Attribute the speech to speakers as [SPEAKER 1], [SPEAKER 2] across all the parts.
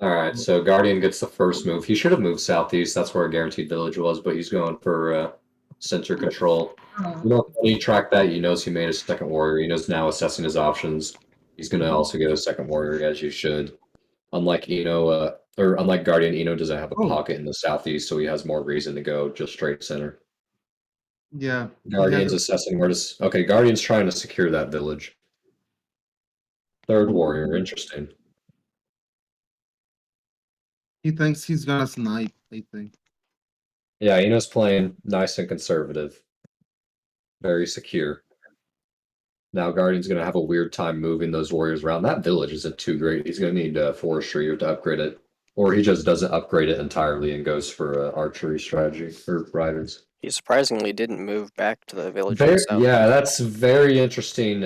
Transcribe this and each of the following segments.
[SPEAKER 1] Alright, so Guardian gets the first move. He should have moved southeast. That's where a guaranteed village was, but he's going for center control. You know, when he tracked that, he knows he made a second warrior. He knows now assessing his options. He's going to also get a second warrior, as you should. Unlike unlike Guardian, Eno doesn't have a
[SPEAKER 2] Oh,
[SPEAKER 1] pocket in the southeast, so he has more reason to go just straight center.
[SPEAKER 2] yeah.
[SPEAKER 1] Guardian's assessing where to. Okay, Guardian's trying to secure that village. Third warrior, interesting.
[SPEAKER 2] He thinks he's gonna snipe, I think.
[SPEAKER 1] Yeah, Eno's playing nice and conservative. Very secure. Now Guardian's going to have a weird time moving those warriors around. That village isn't too great. He's going to need forestry to upgrade it. Or he just doesn't upgrade it entirely and goes for archery strategy or riders.
[SPEAKER 3] He surprisingly didn't move back to the village in the south.
[SPEAKER 1] Yeah, that's very interesting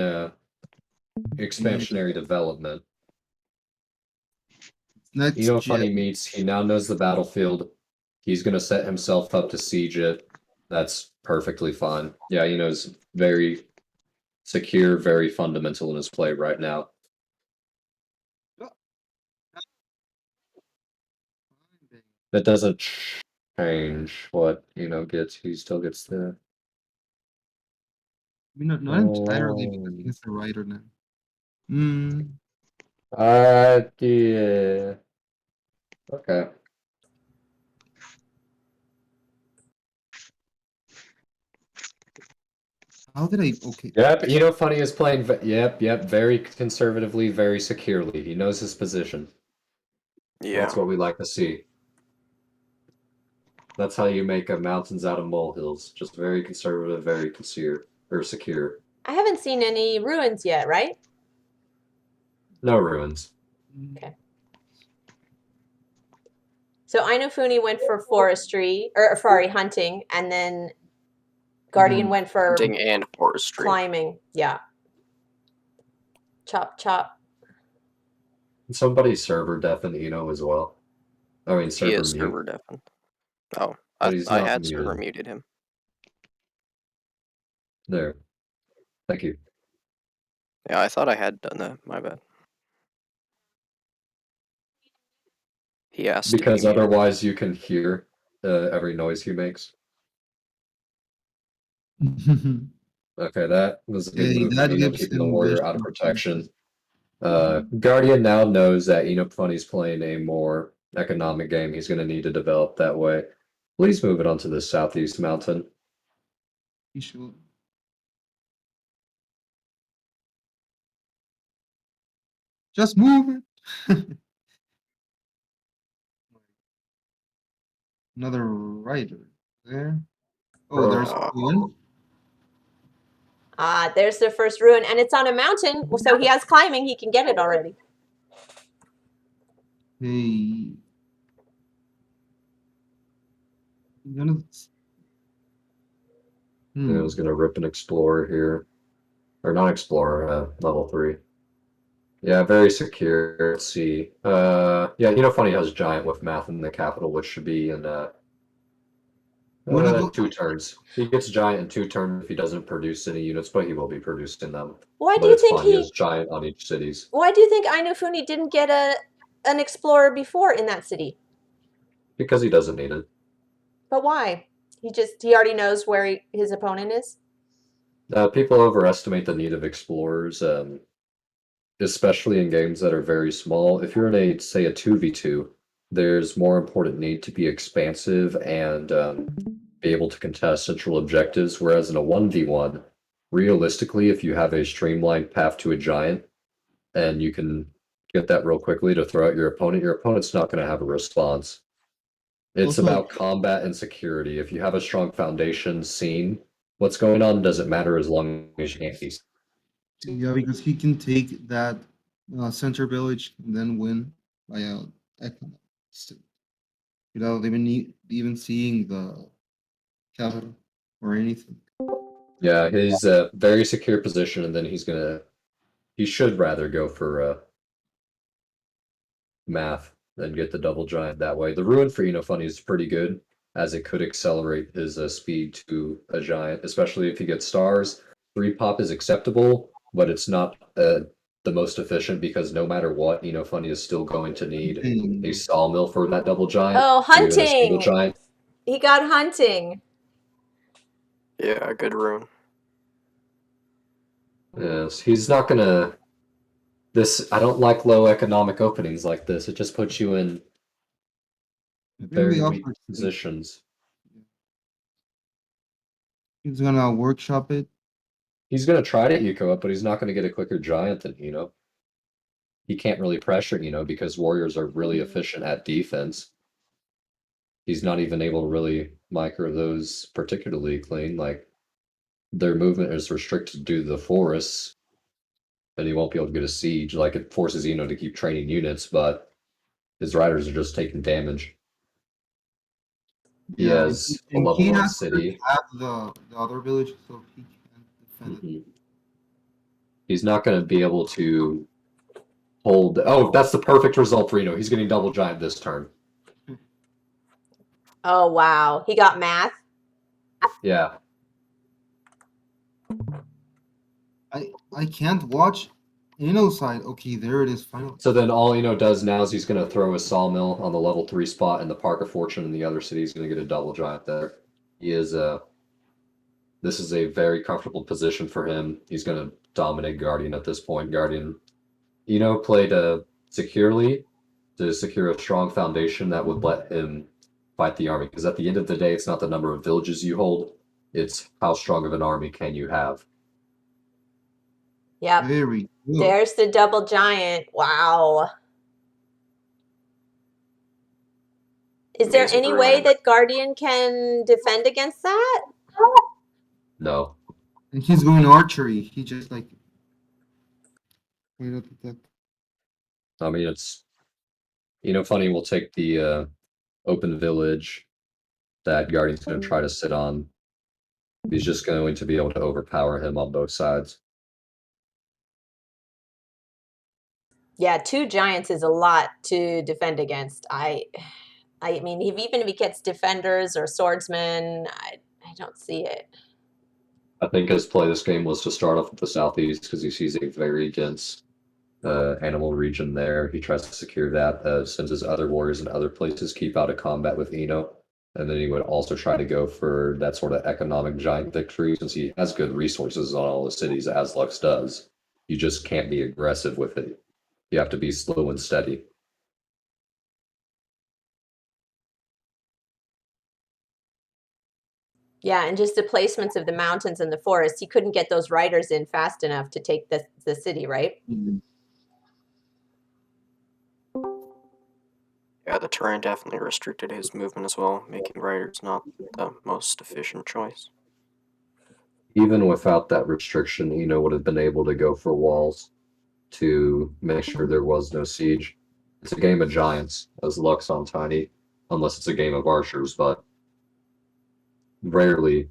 [SPEAKER 1] expansionary development. Innofunni meets, he now knows the battlefield. He's going to set himself up to siege it. That's perfectly fine. Yeah, Eno's very secure, very fundamental in his play right now. That doesn't change what gets. He still gets the.
[SPEAKER 2] I mean, not entirely because he's a writer now.
[SPEAKER 1] Yeah. Okay.
[SPEAKER 2] How did I? Okay.
[SPEAKER 1] Yep, Funny is playing. Yep, very conservatively, very securely. He knows his position.
[SPEAKER 3] Yeah.
[SPEAKER 1] That's what we like to see. That's how you make mountains out of molehills. Just very conservative, very secure.
[SPEAKER 4] I haven't seen any ruins yet, right?
[SPEAKER 1] No ruins.
[SPEAKER 4] Okay. So Innofunni went for forestry, or sorry, hunting, and then Guardian went for
[SPEAKER 3] hunting and forestry.
[SPEAKER 4] Climbing. Yeah. Chop, chop.
[SPEAKER 1] Somebody's server deafened Eno as well. I mean, server
[SPEAKER 3] he is
[SPEAKER 1] mute.
[SPEAKER 3] server deafened. Oh, I had muted. Server muted him.
[SPEAKER 1] There. Thank you.
[SPEAKER 3] Yeah, I thought I had done that. My bad. He asked.
[SPEAKER 1] Because otherwise you can hear every noise he makes. Okay, that was a good move. That gives keeping the warrior out of protection. Guardian now knows that Innofunni's playing a more economic game. He's going to need to develop that way. Please move it onto the southeast mountain.
[SPEAKER 2] He should. Just move it. Another rider there. Oh, there's one.
[SPEAKER 4] There's the first ruin, and it's on a mountain, so he has climbing. He can get it already.
[SPEAKER 2] Hey.
[SPEAKER 1] I was gonna rip an explorer here, or not explorer, level 3. Yeah, very secure. Let's see. Yeah, Innofunni has giant with math in the capital, which should be in 2 turns. He gets giant in 2 turns if he doesn't produce any units, but he will be producing them.
[SPEAKER 4] Why do you think
[SPEAKER 1] he has giant on each cities?
[SPEAKER 4] Why do you think Innofunni didn't get an explorer before in that city?
[SPEAKER 1] Because he doesn't need it.
[SPEAKER 4] But why? He already knows where his opponent is.
[SPEAKER 1] People overestimate the need of explorers, especially in games that are very small. If you're in say a 2v2, there's more important need to be expansive and be able to contest central objectives. Whereas in a 1v1, realistically, if you have a streamlined path to a giant and you can get that real quickly to throw out your opponent's not going to have a response. It's about combat and security. If you have a strong foundation scene, what's going on doesn't matter as long as you can't be.
[SPEAKER 2] Yeah, because he can take that center village and then win by economic without even seeing the capital or anything.
[SPEAKER 1] Yeah, he's a very secure position, and then he should rather go for math than get the double giant that way. The ruin for Innofunni is pretty good, as it could accelerate his speed to a giant, especially if he gets stars. 3 pop is acceptable, but it's not the most efficient because no matter what, Innofunni is still going to need a
[SPEAKER 2] Hmm.
[SPEAKER 1] sawmill for that double giant.
[SPEAKER 4] Oh,
[SPEAKER 1] or even a single
[SPEAKER 4] hunting!
[SPEAKER 1] giant.
[SPEAKER 4] He got hunting.
[SPEAKER 3] Yeah, good rune.
[SPEAKER 1] Yes, he's not gonna. I don't like low economic openings like this. It just puts you in
[SPEAKER 2] I think
[SPEAKER 1] very
[SPEAKER 2] we
[SPEAKER 1] weak
[SPEAKER 2] offered
[SPEAKER 1] positions.
[SPEAKER 2] he's gonna workshop it.
[SPEAKER 1] He's gonna try to eco it, but he's not gonna get a quicker giant than He can't really pressure because warriors are really efficient at defense. He's not even able to really micro those particularly clean. Like their movement is restricted due to the forests, and he won't be able to get a siege. Like it forces to keep training units, but his riders are just taking damage. He
[SPEAKER 2] Yeah,
[SPEAKER 1] has a
[SPEAKER 2] and
[SPEAKER 1] level
[SPEAKER 2] he
[SPEAKER 1] 1
[SPEAKER 2] has to
[SPEAKER 1] city.
[SPEAKER 2] have the other village, so he can defend it.
[SPEAKER 1] He's not going to be able to hold. Oh, that's the perfect result for He's getting double giant this turn.
[SPEAKER 4] Oh, wow. He got math.
[SPEAKER 1] Yeah.
[SPEAKER 2] I can't watch side. Okay, there it is. Finally.
[SPEAKER 1] So then all does now is he's going to throw a sawmill on the level 3 spot in the Park of Fortune, and the other city is going to get a double giant there. He is This is a very comfortable position for him. He's going to dominate Guardian at this point. Guardian, played securely to secure a strong foundation that would let him fight the army. Because at the end of the day, it's not the number of villages you hold, it's how strong of an army can you have.
[SPEAKER 4] Yep.
[SPEAKER 2] Very good.
[SPEAKER 4] There's the double giant. Wow. Is there any way that Guardian can defend against that?
[SPEAKER 1] No.
[SPEAKER 2] And he's going archery. He just like wait up at that.
[SPEAKER 1] I mean, it's Funny will take the open village that Guardian's going to try to sit on. He's just going to be able to overpower him on both sides.
[SPEAKER 4] Yeah, 2 giants is a lot to defend against. I mean, even if he gets defenders or swordsmen, I don't see it.
[SPEAKER 1] I think his play this game was to start off with the southeast because he sees a very dense animal region there. He tries to secure that, sends his other warriors in other places keep out of combat with and then he would also try to go for that sort of economic giant victory since he has good resources on all the cities as Lux does. You just can't be aggressive with it. You have to be slow and steady.
[SPEAKER 3] Yeah,
[SPEAKER 4] and just the placements of the mountains and the forests, he couldn't get those riders in fast enough to take the city, right?
[SPEAKER 2] Mm-hmm.
[SPEAKER 3] Yeah, the terrain definitely restricted his movement as well, making riders not the most efficient choice.
[SPEAKER 1] Even without that restriction, would have been able to go for walls to make sure there was no siege. It's a game of giants, as Lux on Tiny, unless it's a game of archers, but rarely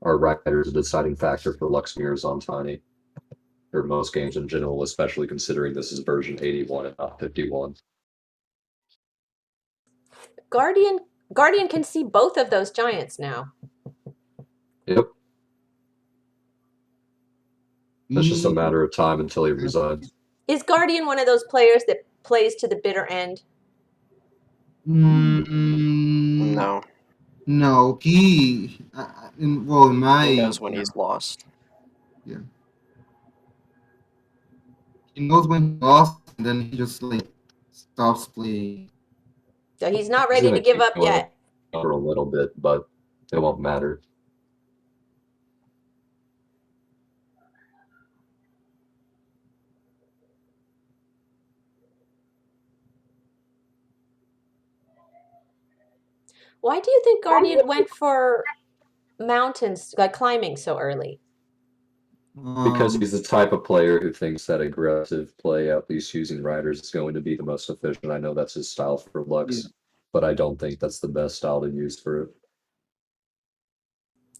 [SPEAKER 1] are riders a deciding factor for Lux mirrors on Tiny, or most games in general, especially considering this is version 81 and not 51.
[SPEAKER 4] Guardian can see both of those giants now.
[SPEAKER 1] Yep. It's just a matter of time until he resigns.
[SPEAKER 4] Is Guardian one of those players that plays to the bitter end?
[SPEAKER 3] No.
[SPEAKER 2] No, he. In my.
[SPEAKER 3] He knows when he's lost.
[SPEAKER 2] Yeah. He knows when he lost, and then he just like stops playing.
[SPEAKER 4] So he's not ready to give up yet.
[SPEAKER 1] For a little bit, but it won't matter.
[SPEAKER 4] Why do you think Guardian went for mountains, like climbing so early?
[SPEAKER 1] Because he's the type of player who thinks that aggressive play, at least using riders, is going to be the most efficient. I know that's his style for Lux, but I don't think that's the best style to use for it.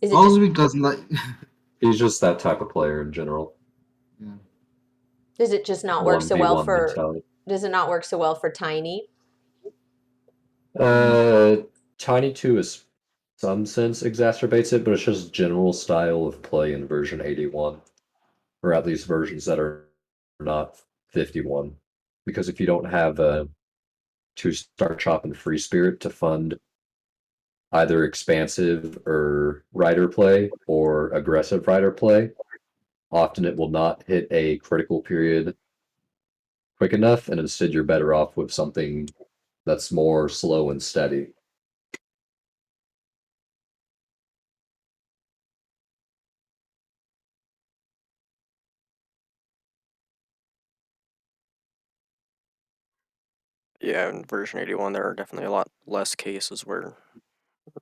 [SPEAKER 4] Is it
[SPEAKER 2] also
[SPEAKER 4] just
[SPEAKER 2] because like
[SPEAKER 1] he's just that type of player in general.
[SPEAKER 2] Yeah.
[SPEAKER 4] Does it just not work so well for?
[SPEAKER 1] Mentality.
[SPEAKER 4] Does it not work so well for Tiny?
[SPEAKER 1] Tiny 2 is some sense exacerbates it, but it's just general style of play in version 81, or at least versions that are not 51. Because if you don't have a 2-star chop and free spirit to fund either expansive or rider play or aggressive rider play, often it will not hit a critical period quick enough, and instead you're better off with something that's more slow and steady.
[SPEAKER 3] Yeah, in version 81, there are definitely a lot less cases where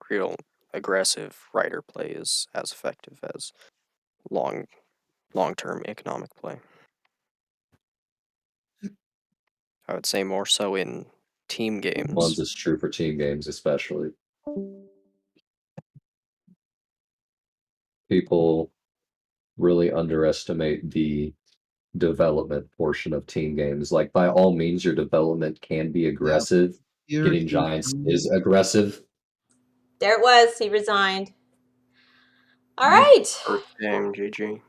[SPEAKER 3] real aggressive rider play is as effective as long-term economic play. I would say more so in team games.
[SPEAKER 1] Ones is true for team games, especially. People really underestimate the development portion of team games. Like, by all means, your development can be aggressive.
[SPEAKER 2] Here
[SPEAKER 1] Getting
[SPEAKER 2] he
[SPEAKER 1] giants
[SPEAKER 2] comes.
[SPEAKER 1] is aggressive.
[SPEAKER 4] There it was. He resigned. All
[SPEAKER 2] Yep.
[SPEAKER 4] right.
[SPEAKER 3] First game, GG.